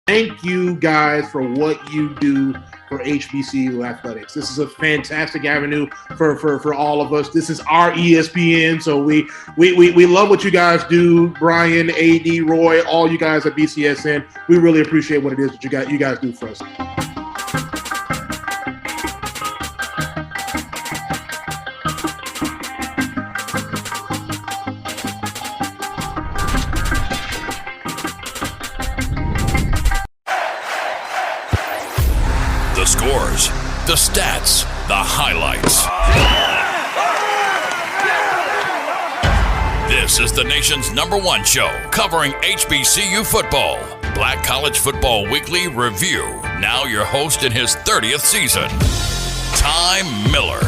Thank you guys for what you do for HBCU athletics. This is a fantastic avenue for all of us. This is our ESPN, so we love what you guys do. Bryan, A.D, Roy, all you guys at BCSN. We really appreciate what it is that you guys do for us. Scores, the stats, the highlights. This is the nation's #1 show covering HBCU football. Black College Football Weekly Review. Now your host in his 30th season, Ty Miller.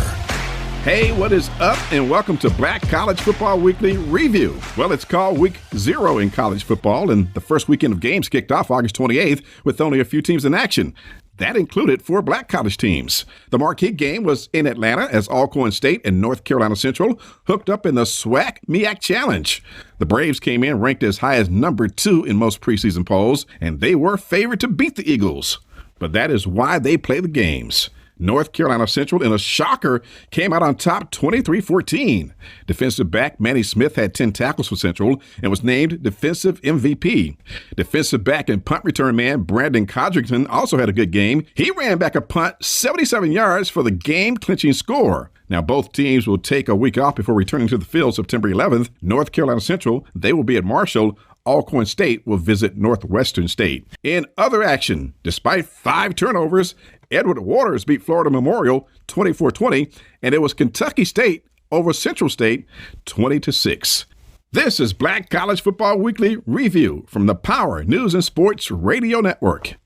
Hey, what is up? And welcome to Black College Football Weekly Review. Well, it's called Week 0 in college football, and the first weekend of games kicked off August 28th with only a few teams in action. That included 4 black college teams. The marquee game was in Atlanta as Alcorn State and North Carolina Central hooked up in the SWAC MEAC Challenge. The Braves came in ranked as high as number 2 in most preseason polls, and they were favored to beat the Eagles. But that is why they play the games. North Carolina Central, in a shocker, came out on top 23-14. Defensive back Manny Smith had 10 tackles for Central and was named Defensive MVP. Defensive back and punt return man Brandon Codrington also had a good game. He ran back a punt 77 yards for the game-clinching score. Now, both teams will take a week off before returning to the field September 11th. North Carolina Central, they will be at Marshall. Alcorn State will visit Northwestern State. In other action, despite 5 turnovers, Edward Waters beat Florida Memorial 24-20, and it was Kentucky State over Central State 20-6. This is Black College Football Weekly Review from the Power News and Sports Radio Network.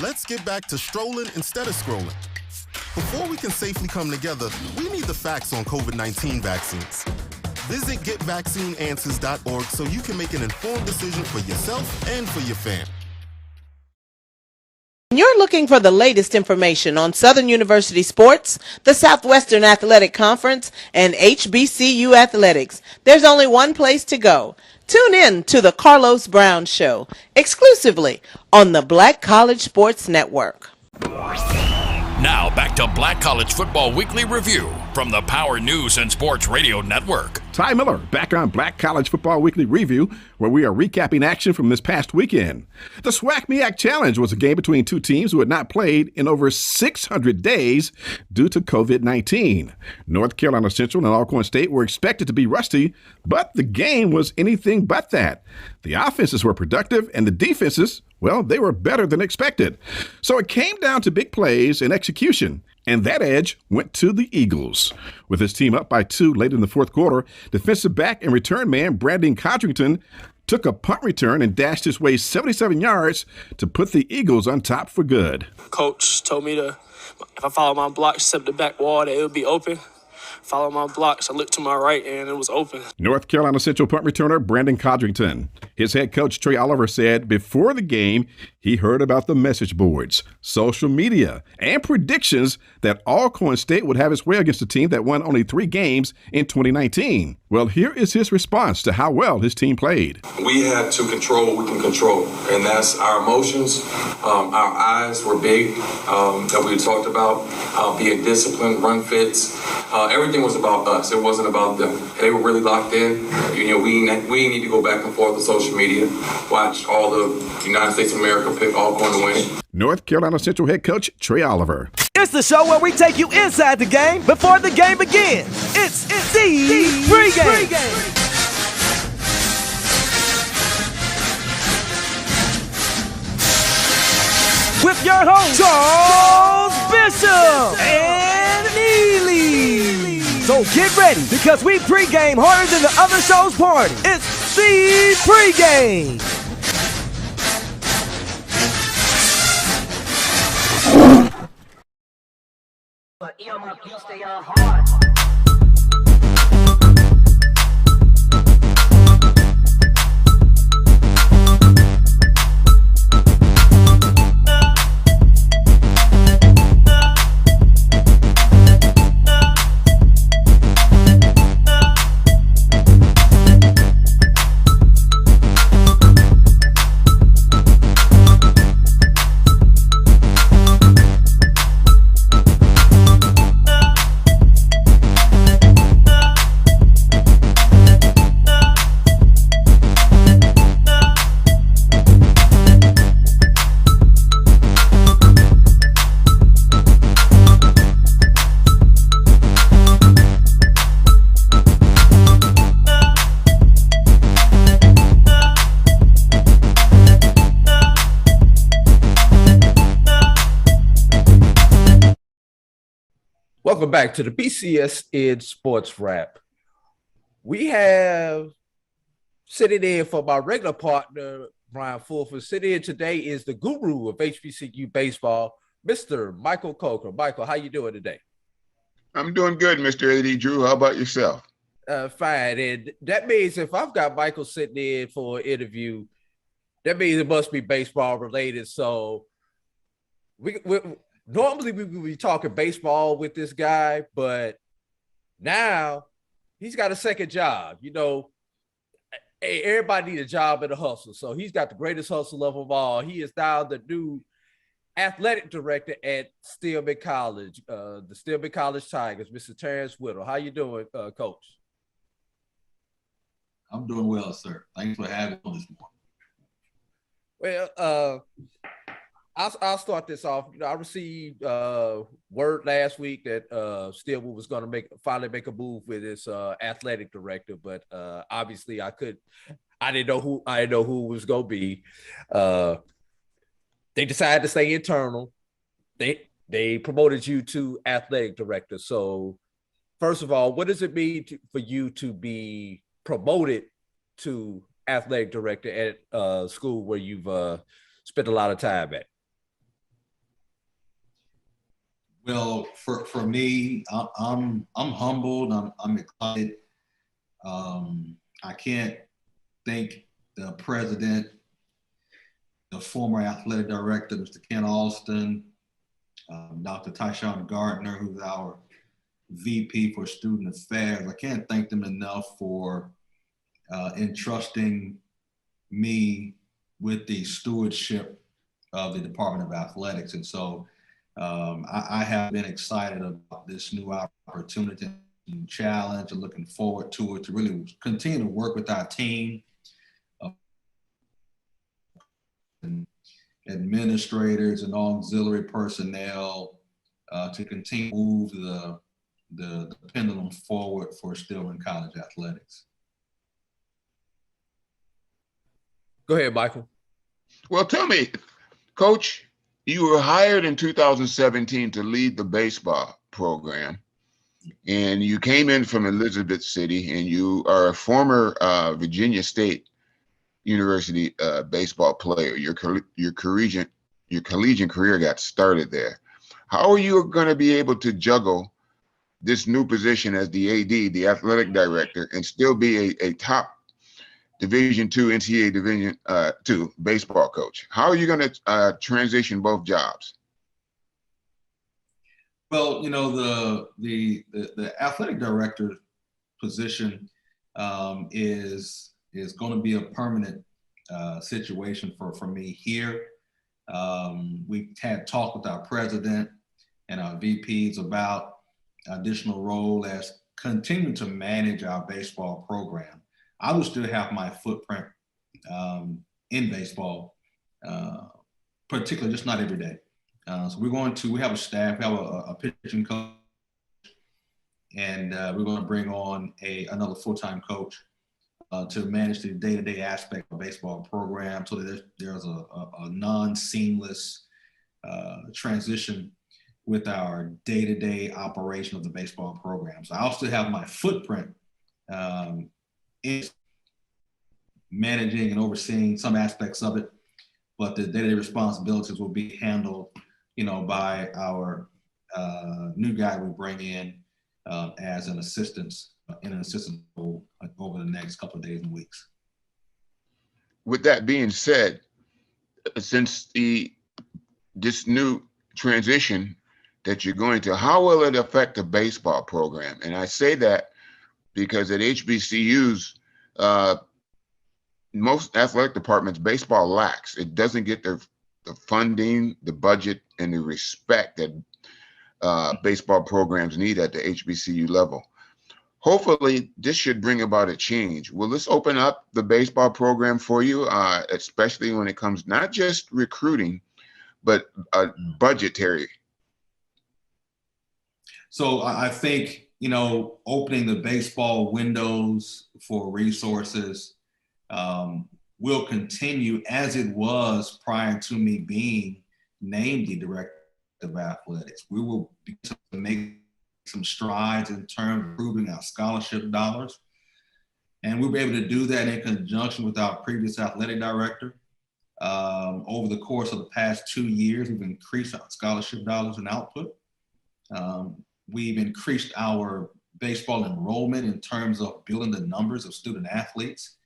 Let's get back to strolling instead of scrolling. Before we can safely come together, we need the facts on COVID-19 vaccines. Visit getvaccineanswers.org so you can make an informed decision for yourself and for your family. You're looking for the latest information on Southern University sports, the Southwestern Athletic Conference, and HBCU athletics. There's only one place to go. Tune in to the Carlos Brown Show, exclusively on the Black College Sports Network. Now back to Black College Football Weekly Review from the Power News and Sports Radio Network. Ty Miller back on Black College Football Weekly Review, where we are recapping action from this past weekend. The SWAC MEAC Challenge was a game between 2 teams who had not played in over 600 days due to COVID-19. North Carolina Central and Alcorn State were expected to be rusty, but the game was anything but that. The offenses were productive, and the defenses, well, they were better than expected. So it came down to big plays and execution, and that edge went to the Eagles. With his team up by 2 late in the fourth quarter, defensive back and return man Brandon Codrington took a punt return and dashed his way 77 yards to put the Eagles on top for good. Coach told me if I follow my blocks, step the back wall, that it would be open. Follow my blocks. I looked to my right, and it was open. North Carolina Central punt returner Brandon Codrington. His head coach, Trey Oliver, said before the game, he heard about the message boards, social media, and predictions that Alcorn State would have its way against a team that won only 3 games in 2019. Well, here is his response to how well his team played. We had to control what we can control, and that's our emotions. Our eyes were big, that we talked about, being disciplined, run fits. Everything was about us. It wasn't about them. They were really locked in. We need to go back and forth on social media, watch all the United States of America pick Alcorn to win. North Carolina Central head coach Trey Oliver. It's the show where we take you inside the game before the game begins. It's the pregame. With your host, Charles Bishop and Neely. So get ready, because we pregame harder than the other show's party. It's the pregame. But my beats, they are hard. Welcome back to the BCSN Sports Wrap. We have sitting in for my regular partner, Bryan Fulford. Sitting in today is the guru of HBCU baseball, Mr. Michael Coker. Michael, how you doing today? I'm doing good, Mr. A.D. Drew. How about yourself? Fine. And that means if I've got Michael sitting in for an interview, that means it must be baseball related. So we normally we would be talking baseball with this guy, but now he's got a second job. You know, everybody needs a job and a hustle. So he's got the greatest hustle of them all. He is now the new athletic director at Stillman College, the Stillman College Tigers, Mr. Terrance Whittle. How you doing, Coach? I'm doing well, sir. Thanks for having me this morning. Well, I'll start this off. You know, I received word last week that Stillman was going to finally make a move with his athletic director, but obviously I didn't know who it was going to be. They decided to stay internal. They promoted you to athletic director. So, first of all, what does it mean for you to be promoted to athletic director at school where you've spent a lot of time at? Well, for me, I'm humbled. I'm excited. I can't thank the president, the former athletic director, Mr. Ken Alston, Dr. Tyshawn Gardner, who's our VP for Student Affairs. I can't thank them enough for entrusting me with the stewardship of the Department of Athletics. And so I have been excited about this new opportunity and challenge and looking forward to it, to really continue to work with our team, and administrators and auxiliary personnel to continue to move the pendulum forward for Stillman College athletics. Go ahead, Michael. Well, tell me, Coach, you were hired in 2017 to lead the baseball program, and you came in from Elizabeth City, and you are a former Virginia State University baseball player. Your collegiate career got started there. How are you going to be able to juggle this new position as the AD, the athletic director, and still be a top Division II, NCAA Division II baseball coach? How are you going to transition both jobs? Well, you know, the athletic director position is going to be a permanent situation for me here. We had talked with our president and our VPs about additional role as continuing to manage our baseball program. I will still have my footprint in baseball, particularly just not every day. So we have a staff, we have a pitching coach, and we're going to bring on another full-time coach to manage the day-to-day aspect of baseball program, so that there's a non-seamless transition with our day-to-day operation of the baseball program. So I'll still have my footprint in managing and overseeing some aspects of it, but the day-to-day responsibilities will be handled, you know, by our new guy we bring in as an assistant role over the next couple of days and weeks. With that being said, since this new transition that you're going to, how will it affect the baseball program? And I say that because at HBCUs, most athletic departments, baseball lacks. It doesn't get the funding, the budget, and the respect that baseball programs need at the HBCU level. Hopefully, this should bring about a change. Will this open up the baseball program for you, especially when it comes not just recruiting, but budgetary? So I think, you know, opening the baseball windows for resources will continue as it was prior to me being named the director of athletics. We will make some strides in terms of improving our scholarship dollars. And we were able to do that in conjunction with our previous athletic director. Over the course of the past 2 years, we've increased our scholarship dollars and output. We've increased our baseball enrollment in terms of building the numbers of student athletes.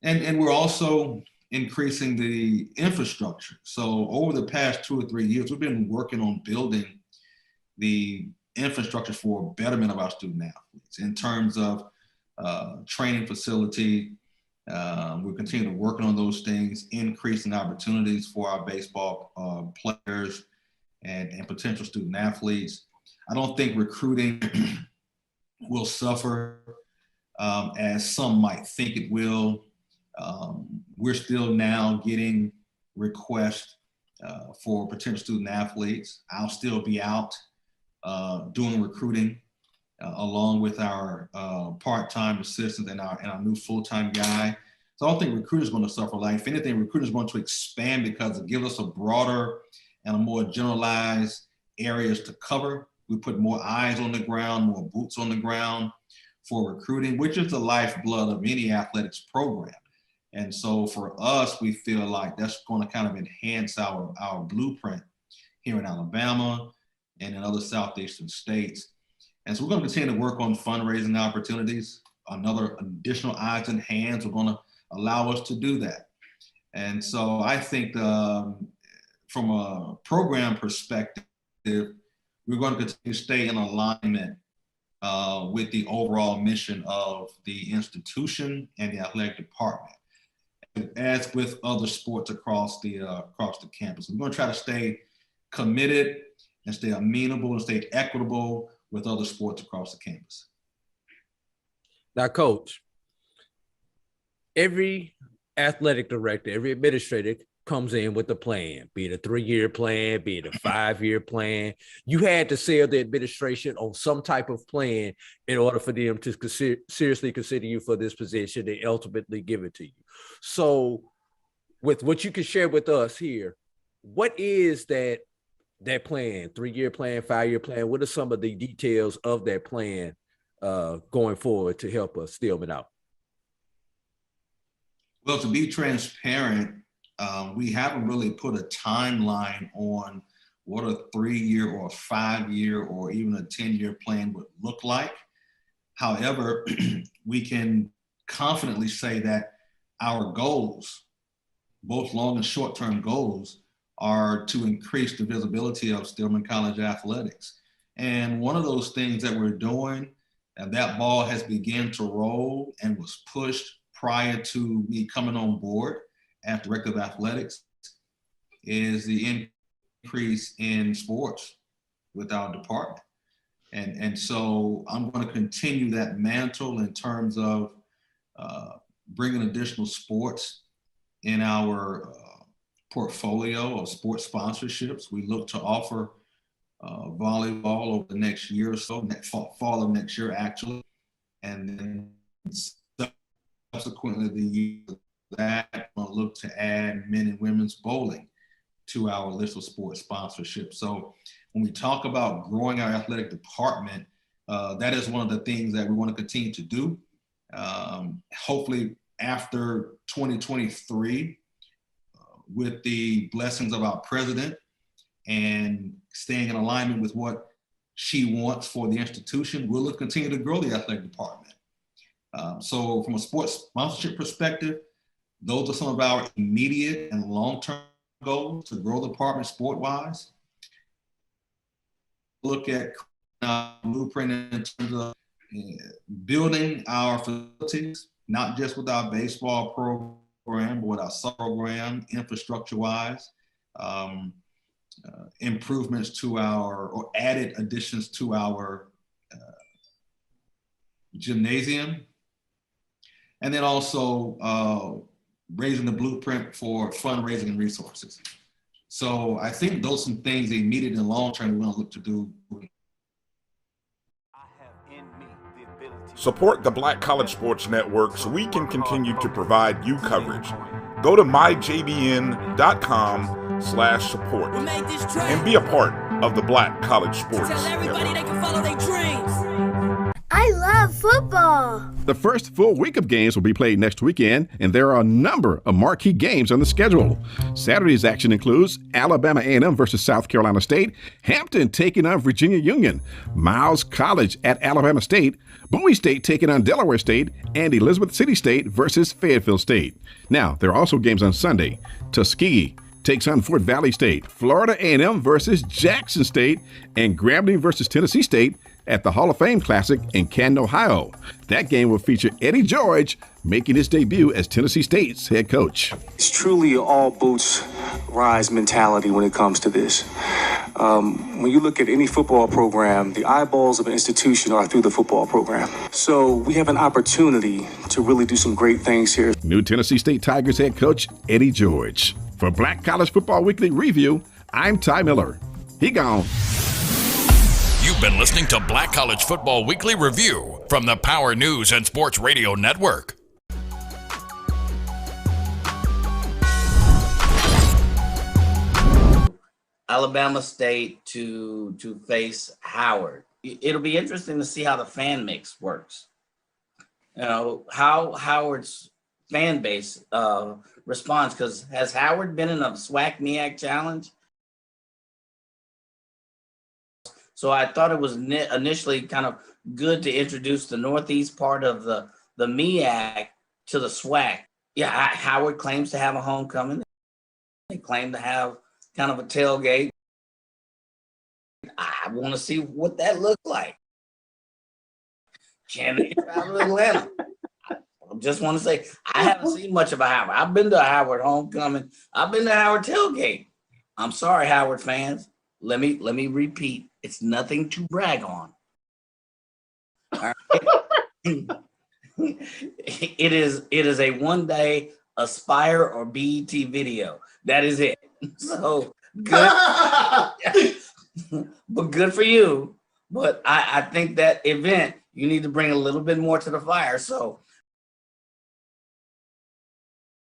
And we're also increasing the infrastructure. So over the past 2 or 3 years, we've been working on building the infrastructure for betterment of our student athletes in terms of training facility. We're continuing to work on those things, increasing opportunities for our baseball players and potential student athletes. I don't think recruiting will suffer as some might think it will. We're still now getting requests for potential student athletes. I'll still be out doing recruiting along with our part-time assistant and our new full-time guy. So I don't think recruiting is going to suffer. Like, if anything, recruiting is going to expand because it gives us a broader and a more generalized areas to cover. We put more eyes on the ground, more boots on the ground for recruiting, which is the lifeblood of any athletics program. And so for us, we feel like that's going to kind of enhance our blueprint here in Alabama and in other Southeastern states. And so we're going to continue to work on fundraising opportunities. Another additional eyes and hands are going to allow us to do that. And so I think from a program perspective, we're going to continue to stay in alignment with the overall mission of the institution and the athletic department, as with other sports across the campus. We're going to try to stay committed and stay amenable and stay equitable with other sports across the campus. Now, Coach, every athletic director, every administrator comes in with a plan, be it a 3-year plan, be it a 5-year plan. You had to sell the administration on some type of plan in order for them to seriously consider you for this position and ultimately give it to you. So with what you can share with us here, what is that plan, 3-year plan, 5-year plan? What are some of the details of that plan going forward to help us Stillman out? Well, to be transparent, we haven't really put a timeline on what a 3-year or a 5-year or even a 10-year plan would look like. However, we can confidently say that our goals, both long and short-term goals, are to increase the visibility of Stillman College athletics. And one of those things that we're doing, and that ball has begun to roll and was pushed prior to me coming on board as Director of Athletics, is the increase in sports with our department. And so I'm going to continue that mantle in terms of bringing additional sports in our portfolio of sports sponsorships. We look to offer volleyball over the next year or so, fall of next year actually, and then subsequently the year that we'll look to add men and women's bowling to our list of sports sponsorships. So when we talk about growing our athletic department, that is one of the things that we want to continue to do. Hopefully after 2023, with the blessings of our president and staying in alignment with what she wants for the institution, we'll continue to grow the athletic department. So from a sports sponsorship perspective, those are some of our immediate and long-term goals to grow the department sport-wise. Look at blueprint in terms of building our facilities, not just with our baseball program, but with our soccer program, infrastructure-wise, improvements to or added additions to our gymnasium, and then also raising the blueprint for fundraising and resources. So I think those are some things, immediate and long-term, we want to look to do. Support the Black College Sports Network so we can continue to provide you coverage. Go to myjbn.com/support and be a part of the Black College Sports Network. love football. The first full week of games will be played next weekend, and there are a number of marquee games on the schedule. Saturday's action includes Alabama A&M versus South Carolina State, Hampton taking on Virginia Union, Miles College at Alabama State, Bowie State taking on Delaware State, and Elizabeth City State versus Fayetteville State. Now, there are also games on Sunday. Tuskegee takes on Fort Valley State, Florida A&M versus Jackson State, and Grambling versus Tennessee State at the Hall of Fame Classic in Canton, Ohio. That game will feature Eddie George making his debut as Tennessee State's head coach. It's truly an all boots rise mentality when it comes to this. When you look at any football program, the eyeballs of an institution are through the football program. So we have an opportunity to really do some great things here. New Tennessee State Tigers head coach Eddie George. For Black College Football Weekly Review, I'm Ty Miller. He gone. You've been listening to Black College Football Weekly Review from the Power News and Sports Radio Network. Alabama State to face Howard. It'll be interesting to see how the fan mix works. You know, how Howard's fan base responds, because has Howard been in a SWAC MEAC challenge? So I thought it was initially kind of good to introduce the Northeast part of the MEAC to the SWAC. Yeah, Howard claims to have a homecoming. They claim to have kind of a tailgate. I want to see what that looks like. Can they travel to Atlanta? I just want to say, I haven't seen much of a Howard. I've been to a Howard homecoming. I've been to Howard tailgate. I'm sorry, Howard fans. Let me repeat. It's nothing to brag on. All right. It is a one-day Aspire or BET video. That is it. So good, but good for you. But I think that event, you need to bring a little bit more to the fire. So,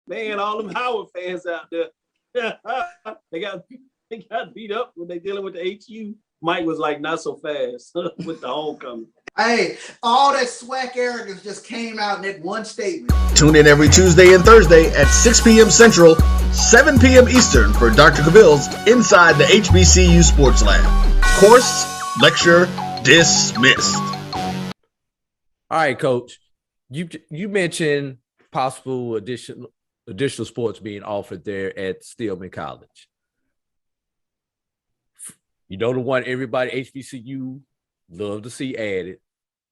man, all them Howard fans out there, they got beat up when they dealing with the HU. Mike was like, not so fast with the homecoming. Hey, all that SWAC arrogance just came out in that one statement. Tune in every Tuesday and Thursday at 6 p.m. Central, 7 p.m. Eastern for Dr. Cavill's Inside the HBCU Sports Lab. Course, lecture, dismissed. All right, Coach. You mentioned possible additional sports being offered there at Stillman College. You know the one everybody HBCU love to see added,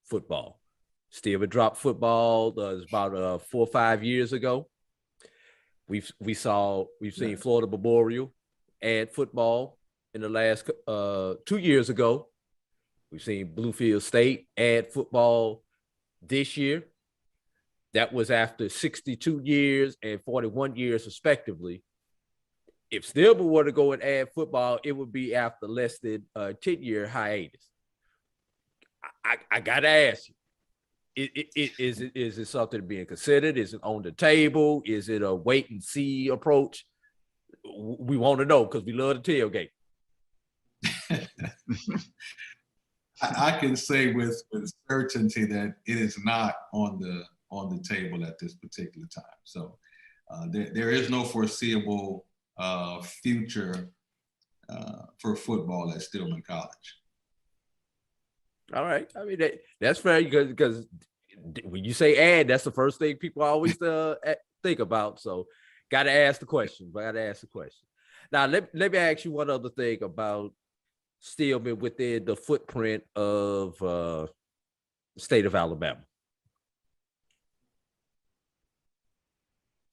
football. Stillman dropped football about 4 or 5 years ago. We've seen Florida Memorial add football in the last 2 years ago. We've seen Bluefield State add football this year. That was after 62 years and 41 years respectively. If Stillman were to go and add football, it would be after less than a 10-year hiatus. I got to ask you, is it something being considered? Is it on the table? Is it a wait and see approach? We want to know because we love the tailgate. I can say with certainty that it is not on the table at this particular time. So there is no foreseeable future for football at Stillman College. All right. I mean, that's fair because when you say add, that's the first thing people always think about. So got to ask the question. Now, let me ask you one other thing about Stillman within the footprint of the state of Alabama.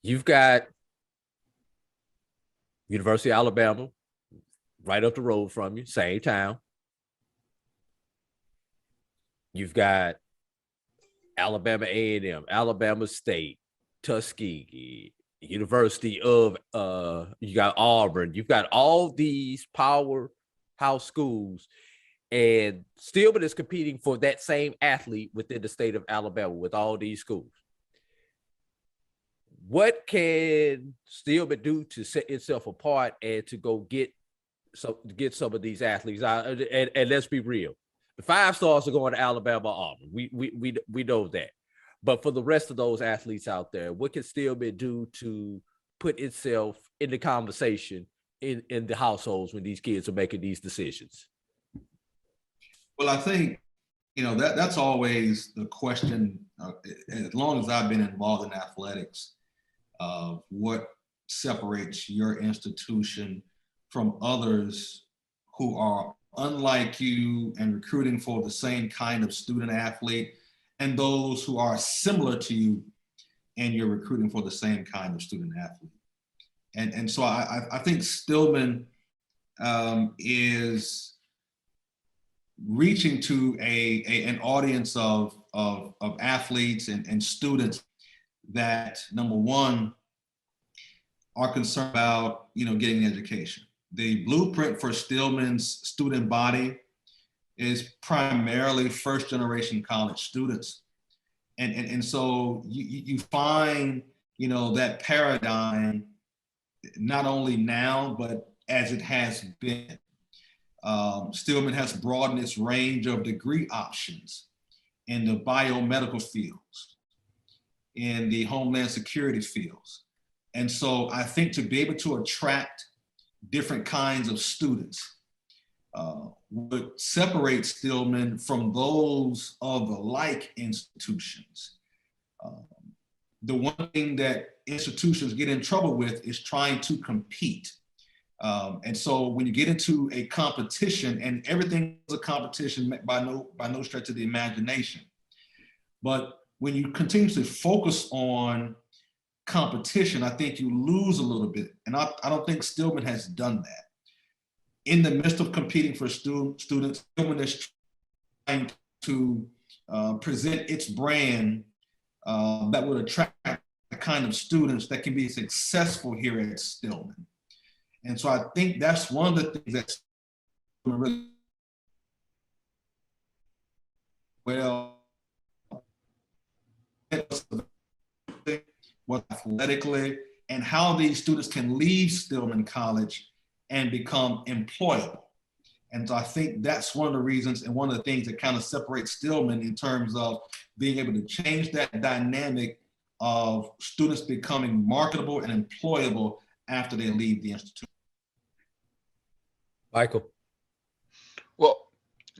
You've got University of Alabama right up the road from you, same town. You've got Alabama A&M, Alabama State, Tuskegee, University of, you got Auburn. You've got all these powerhouse schools, and Stillman is competing for that same athlete within the state of Alabama with all these schools. What can Stillman do to set itself apart and to go get some of these athletes? And let's be real. The 5 stars are going to Alabama, Auburn. We know that. But for the rest of those athletes out there, what can Stillman do to put itself in the conversation in the households when these kids are making these decisions? Well, I think, that's always the question, as long as I've been involved in athletics, what separates your institution from others who are unlike you and recruiting for the same kind of student athlete, and those who are similar to you and you're recruiting for the same kind of student athlete. And so I think Stillman is reaching to an audience of athletes and students that, number one, are concerned about getting an education. The blueprint for Stillman's student body is primarily first generation college students. And so you find, that paradigm not only now, but as it has been. Stillman has broadened its range of degree options in the biomedical fields, in the homeland security fields. And so I think to be able to attract different kinds of students would separate Stillman from those of the like institutions. The one thing that institutions get in trouble with is trying to compete. And so when you get into a competition, and everything is a competition by no stretch of the imagination, but when you continue to focus on competition, I think you lose a little bit. And I don't think Stillman has done that. In the midst of competing for students, Stillman is trying to present its brand that would attract the kind of students that can be successful here at Stillman. And so I think that's one of the things that's really well, athletically, and how these students can leave Stillman College and become employable. And so I think that's one of the reasons and one of the things that kind of separates Stillman in terms of being able to change that dynamic of students becoming marketable and employable after they leave the institution. Michael. Well,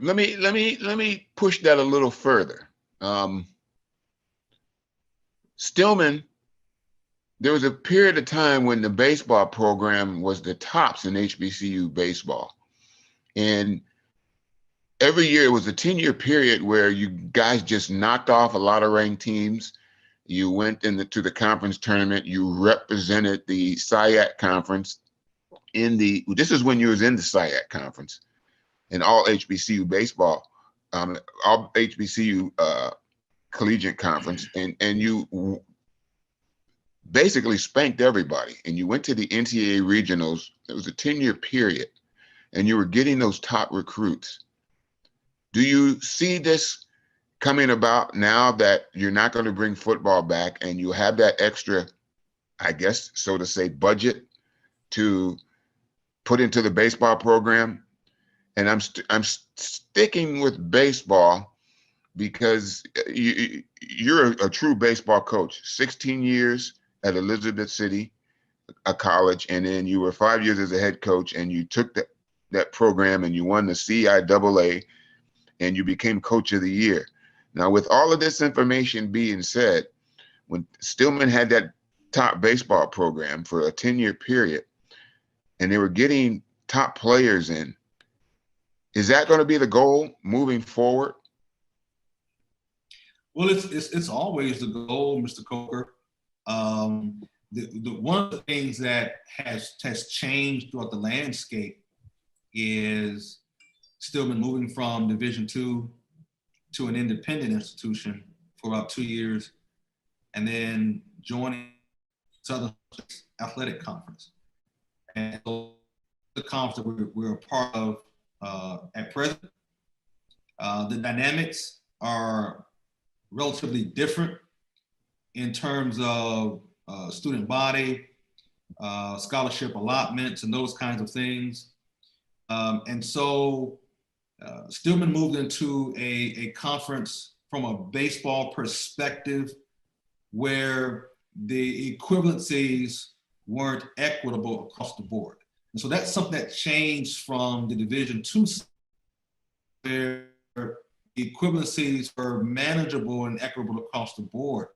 let me push that a little further. Stillman, there was a period of time when the baseball program was the tops in HBCU baseball. And every year it was a 10-year period where you guys just knocked off a lot of ranked teams. You went to the conference tournament. You represented the SIAC conference this is when you was in the SIAC conference and all HBCU baseball, all HBCU collegiate conference. And you basically spanked everybody. And you went to the NCAA regionals. It was a 10-year period. And you were getting those top recruits. Do you see this coming about now that you're not going to bring football back and you have that extra, I guess, so to say, budget to put into the baseball program? And I'm sticking with baseball because you're a true baseball coach. 16 years at Elizabeth City, a college, and then you were 5 years as a head coach, and you took that program and you won the CIAA and you became coach of the year. Now, with all of this information being said, when Stillman had that top baseball program for a 10-year period and they were getting top players in, is that going to be the goal moving forward? Well, it's always the goal, Mr. Coker. One of the things that has changed throughout the landscape is Stillman moving from Division II to an independent institution for about 2 years, and then joining Southern Athletic Conference. And so the conference that we're a part of at present, the dynamics are relatively different in terms of student body, scholarship allotments, and those kinds of things. And so Stillman moved into a conference from a baseball perspective where the equivalencies weren't equitable across the board. And so that's something that changed from the Division II, where the equivalencies were manageable and equitable across the board.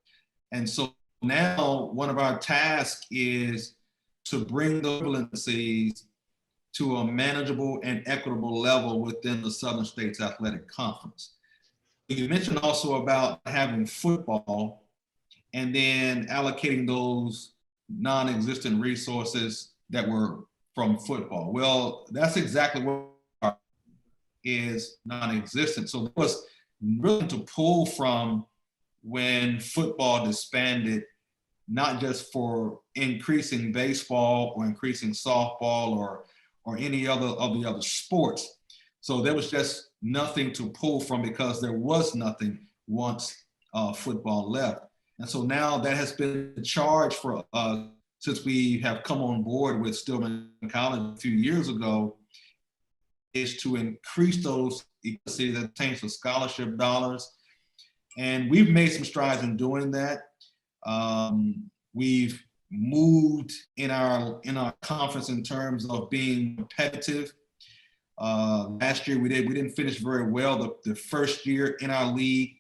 And so now one of our tasks is to bring the equivalencies to a manageable and equitable level within the Southern States Athletic Conference. You mentioned also about having football and then allocating those non-existent resources that were from football. Well, that's exactly what is non-existent. So there was really to pull from when football disbanded, not just for increasing baseball or increasing softball or any other of the other sports. So there was just nothing to pull from because there was nothing once football left. And so now that has been the charge for us since we have come on board with Stillman College a few years ago, is to increase those equity that pertains to scholarship dollars. And we've made some strides in doing that. We've moved in our conference in terms of being competitive. Last year we didn't finish very well the first year in our league,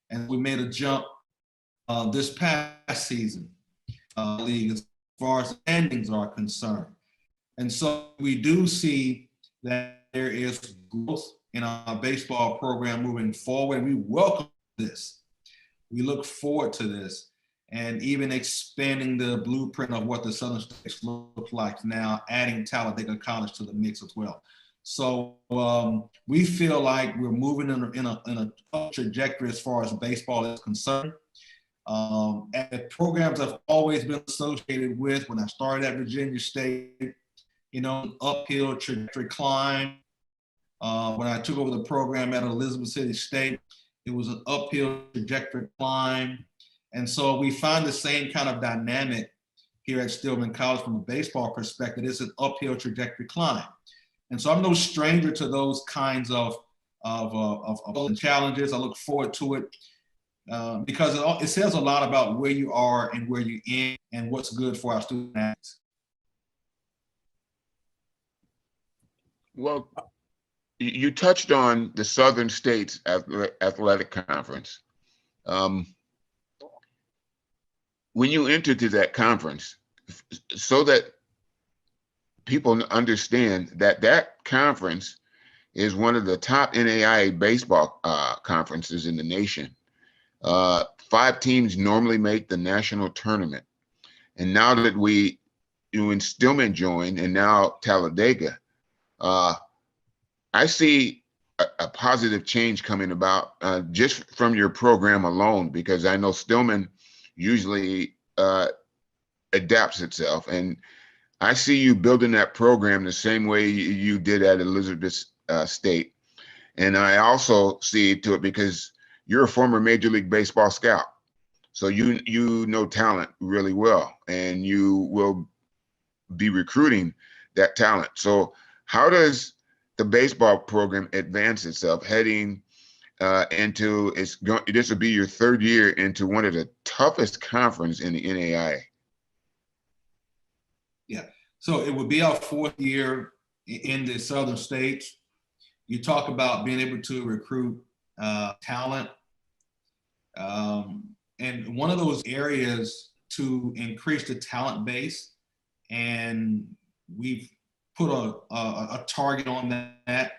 and we made a jump this past season league as far as standings are concerned. And so we do see that there is growth in our baseball program moving forward. We welcome this. We look forward to this, and even expanding the blueprint of what the Southern States look like now, adding Talladega College to the mix as well. So we feel like we're moving in a trajectory as far as baseball is concerned. And programs I've always been associated with when I started at Virginia State, uphill trajectory climb. When I took over the program at Elizabeth City State, it was an uphill trajectory climb. And so we find the same kind of dynamic here at Stillman College from a baseball perspective. It's an uphill trajectory climb. And so I'm no stranger to those kinds of challenges. I look forward to it because it says a lot about where you are and where you're in and what's good for our student athletes. Well, you touched on the Southern States Athletic Conference. When you entered to that conference, so that people understand that that conference is one of the top NAIA baseball conferences in the nation. 5 teams normally make the national tournament. And now that when Stillman joined and now Talladega, I see a positive change coming about just from your program alone, because I know Stillman usually adapts itself. And I see you building that program the same way you did at Elizabeth State. And I also see to it because you're a former Major League Baseball scout. So you know talent really well, and you will be recruiting that talent. So how does the baseball program advance itself heading into this will be your 3rd year into one of the toughest conferences in the NAIA? Yeah, so it would be our 4th year in the Southern States. You talk about being able to recruit talent. And one of those areas to increase the talent base, and we've put a target on that,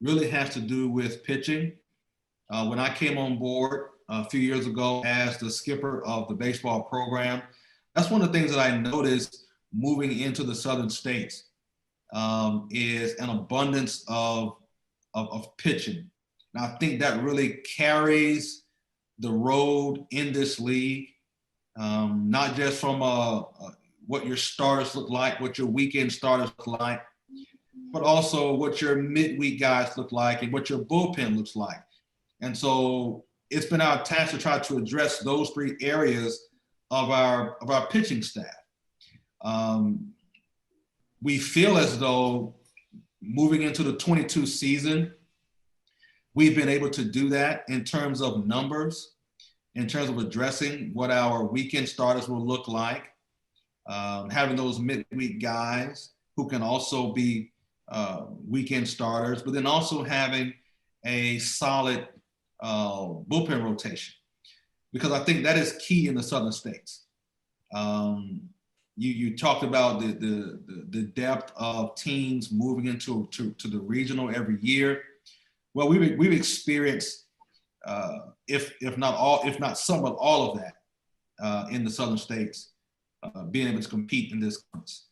really has to do with pitching. When I came on board a few years ago as the skipper of the baseball program, that's one of the things that I noticed moving into the Southern States is an abundance of pitching. And I think that really carries the road in this league, not just from what your starters look like, what your weekend starters look like, but also what your midweek guys look like and what your bullpen looks like. And so it's been our task to try to address those 3 areas of our pitching staff. We feel as though moving into the 22 season, We've been able to do that in terms of numbers, in terms of addressing what our weekend starters will look like, having those midweek guys who can also be weekend starters, but then also having a solid bullpen rotation, because I think that is key in the Southern states. You talked about the depth of teams moving into to the regional every year. Well, we've experienced if not some of all of that in the Southern states, being able to compete in this conference.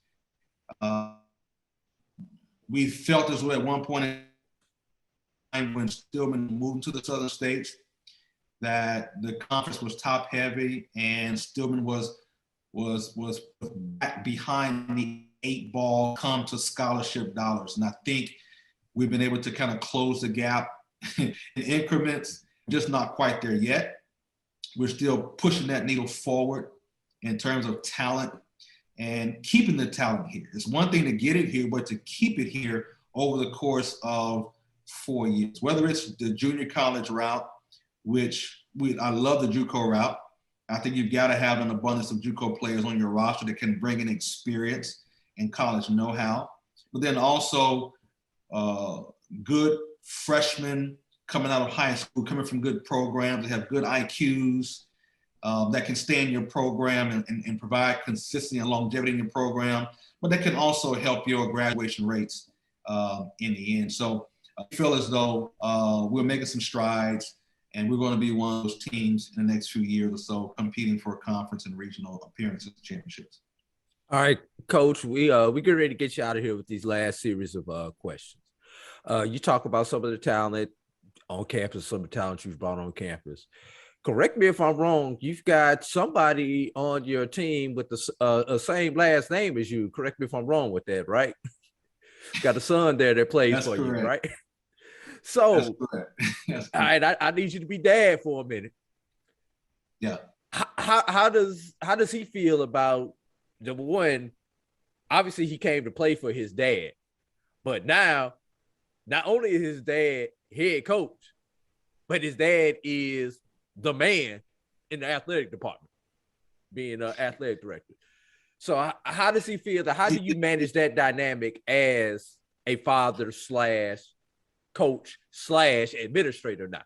We felt as well at one point in time when Stillman moved to the Southern states that the conference was top heavy and Stillman was back behind the 8-ball come to scholarship dollars. And I think we've been able to kind of close the gap in increments, just not quite there yet. We're still pushing that needle forward in terms of talent and keeping the talent here. It's one thing to get it here, but to keep it here over the course of 4 years, whether it's the junior college route, which I love the JUCO route. I think you've got to have an abundance of JUCO players on your roster that can bring in experience and college know-how, but then also good freshmen coming out of high school, coming from good programs that have good IQs, that can stay in your program and provide consistency and longevity in your program, but that can also help your graduation rates in the end. So I feel as though we're making some strides, and we're going to be one of those teams in the next few years or so competing for conference and regional appearances and championships. All right, Coach, we get ready to get you out of here with these last series of questions. You talk about some of the talent on campus, some of the talent you've brought on campus. Correct me if I'm wrong, you've got somebody on your team with the same last name as you. Correct me if I'm wrong with that, right? Got a son there that plays That's for correct. you, right? So, That's correct. all right, I need you to be dad for a minute. Yeah. How does he feel about, number one, obviously he came to play for his dad, but now not only is his dad head coach, but his dad is the man in the athletic department, being an athletic director. So how does he feel? How do you manage that dynamic as a father / coach / administrator now?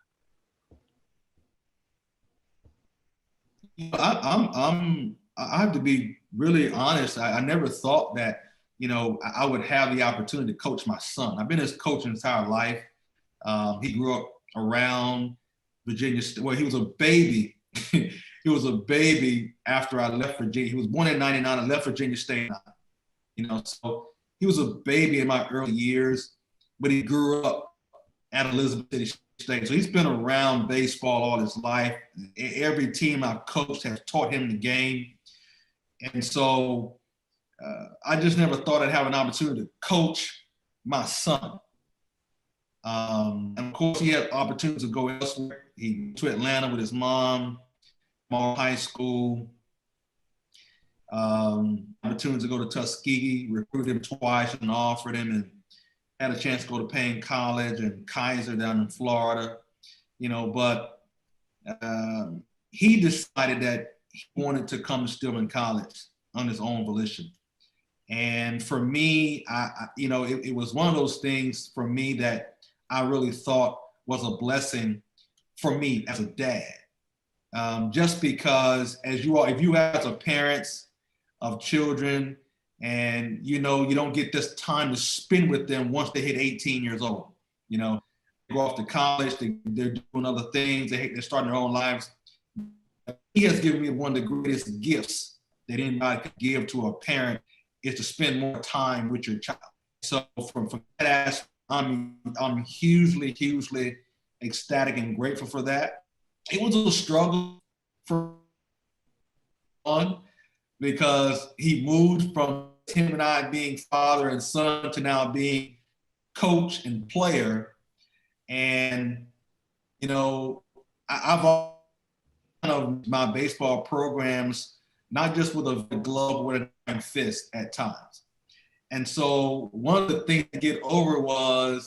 I have to be really honest. I never thought that, I would have the opportunity to coach my son. I've been his coach his entire life. He grew up around Virginia. Well, he was a baby. He was a baby after I left Virginia. He was born in 99 and left Virginia State. So he was a baby in my early years, but he grew up at Elizabeth City State. So he's been around baseball all his life. Every team I've coached has taught him the game. And so I just never thought I'd have an opportunity to coach my son. And of course, he had opportunities to go elsewhere. He went to Atlanta with his mom, high school. Opportunity to go to Tuskegee, recruited him twice and offered him, and had a chance to go to Payne College and Kaiser down in Florida, but he decided that he wanted to come to Stillman College on his own volition. And for me, it was one of those things for me that I really thought was a blessing for me as a dad. Just because if you as a parents of children, and you don't get this time to spend with them once they hit 18 years old. They go off to college, they're doing other things, they're starting their own lives. He has given me one of the greatest gifts that anybody could give to a parent, is to spend more time with your child. So from that aspect, I'm hugely ecstatic and grateful for that. It was a struggle for one, because he moved from him and I being father and son to now being coach and player. And, I've kind of my baseball programs, not just with a glove, with an iron fist at times. And so one of the things to get over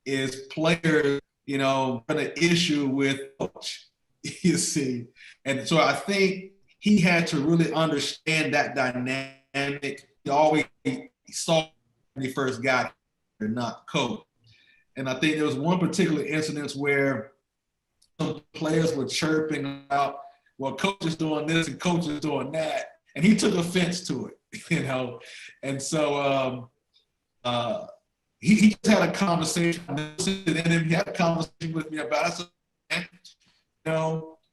is players an issue with coach, you see. And so I think he had to really understand that dynamic. He always saw when he first got here, not coach. And I think there was one particular incident where some players were chirping about, well, coach is doing this and coach is doing that. And he took offense to it, And so he just had a conversation. He had a conversation with me about it.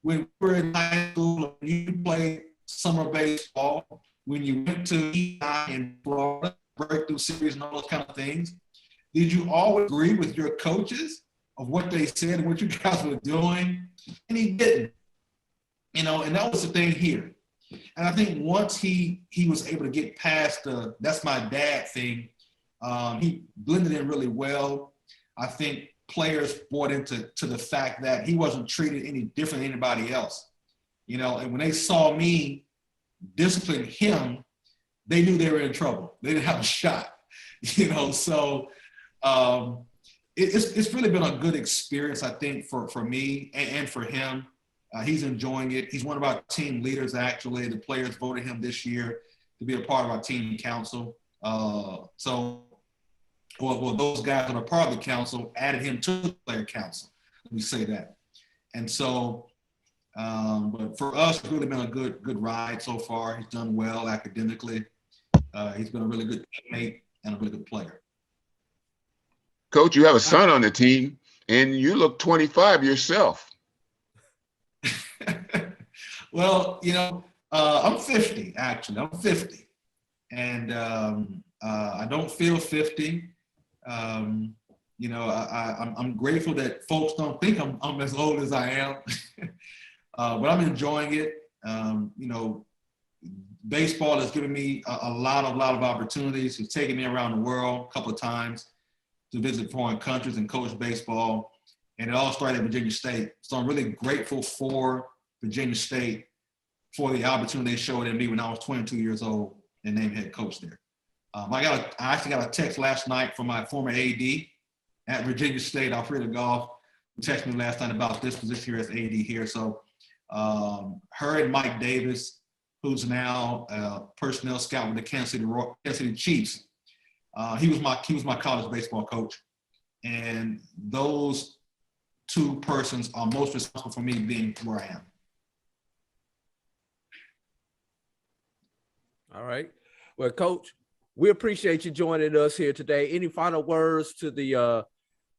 When we were in high school, when you played summer baseball, when you went to EI in Florida, breakthrough series and all those kind of things, did you always agree with your coaches of what they said and what you guys were doing? And he didn't, and that was the thing here. And I think once he was able to get past the "that's my dad" thing, he blended in really well. I think players bought into the fact that he wasn't treated any different than anybody else, and when they saw me discipline him, they knew they were in trouble. They didn't have a shot, so it's really been a good experience, I think, for me and for him. He's enjoying it. He's one of our team leaders, actually. The players voted him this year to be a part of our team council. Those guys that are part of the council added him to the player council. Let me say that. And so, but for us, it's really been a good ride so far. He's done well academically. He's been a really good teammate and a really good player. Coach, you have a son on the team, and you look 25 yourself. Well, I'm 50, actually. I'm 50. And I don't feel 50. I'm grateful that folks don't think I'm as old as I am. But I'm enjoying it. Baseball has given me a lot of opportunities. It's taken me around the world a couple of times to visit foreign countries and coach baseball. And it all started at Virginia State. So I'm really grateful for Virginia State for the opportunity they showed in me when I was 22 years old and named head coach there. I actually got a text last night from my former AD at Virginia State, Alfredo Goff, who texted me last night about this position here as AD here. So her and Mike Davis, who's now personnel scout with the Kansas City Chiefs, he was my college baseball coach. And those two persons are most responsible for me being where I am. All right. Well, Coach, we appreciate you joining us here today. Any final words to the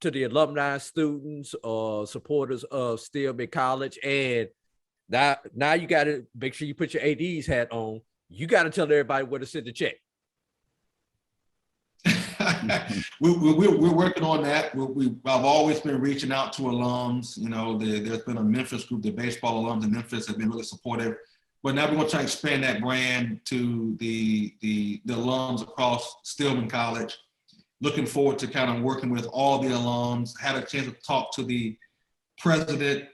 alumni, students, or supporters of Stillman College? And now you got to make sure you put your AD's hat on. You got to tell everybody where to send the check. We're working on that. I've always been reaching out to alums. There's been a Memphis group, the baseball alums in Memphis have been really supportive. But now we're going to try to expand that brand to the alums across Stillman College. Looking forward to kind of working with all the alums. Had a chance to talk to the president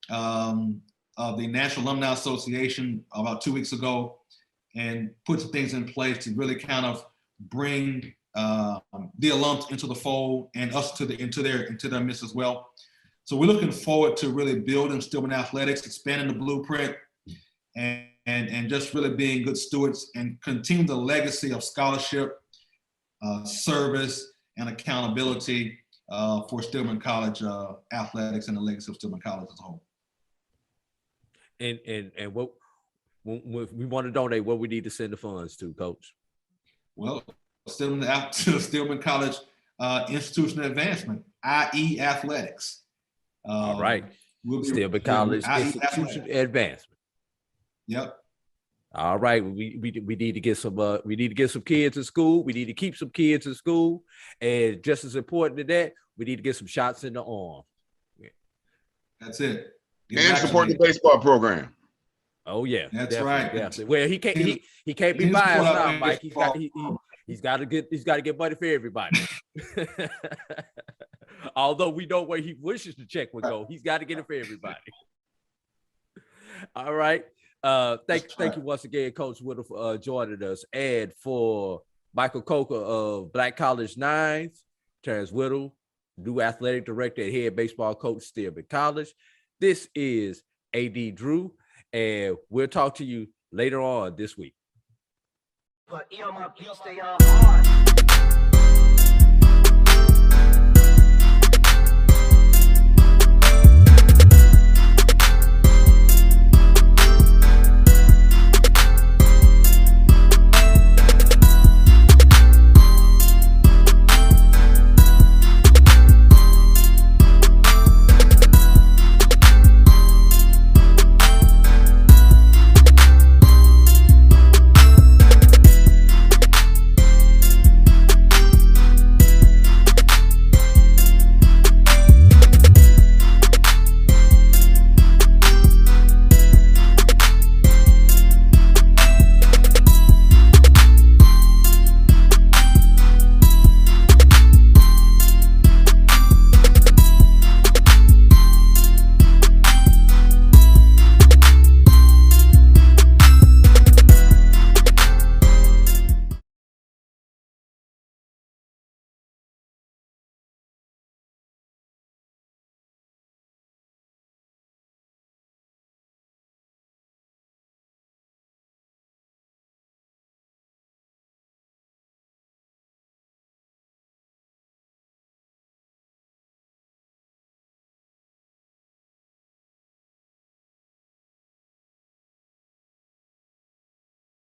of the National Alumni Association about 2 weeks ago and put some things in place to really kind of bring the alums into the fold and us into their midst as well. So we're looking forward to really building Stillman athletics, expanding the blueprint, and just really being good stewards and continue the legacy of scholarship, service, and accountability for Stillman College athletics and the legacy of Stillman College as a whole. And what we want to donate, what we need to send the funds to, Coach? Well, Stillman College Institutional Advancement, i.e. athletics. All right. Stillman College Institutional Advancement. Yep. All right. We need to get some kids in school. We need to keep some kids in school. And just as important to that, we need to get some shots in the arm. Yeah. That's it. And support the baseball program. Oh yeah. That's right. Definitely. Well, he can't be biased now, Mike. He's got to get money for everybody. Although we know where he wishes the check would go, he's got to get it for everybody. All right. Thank you once again, Coach Whittle, for joining us. And for Michael Coker of Black College Nines, Terrance Whittle, new athletic director and head baseball coach, Stillman College. This is A.D. Drew, and we'll talk to you later on this week. But you stay hard.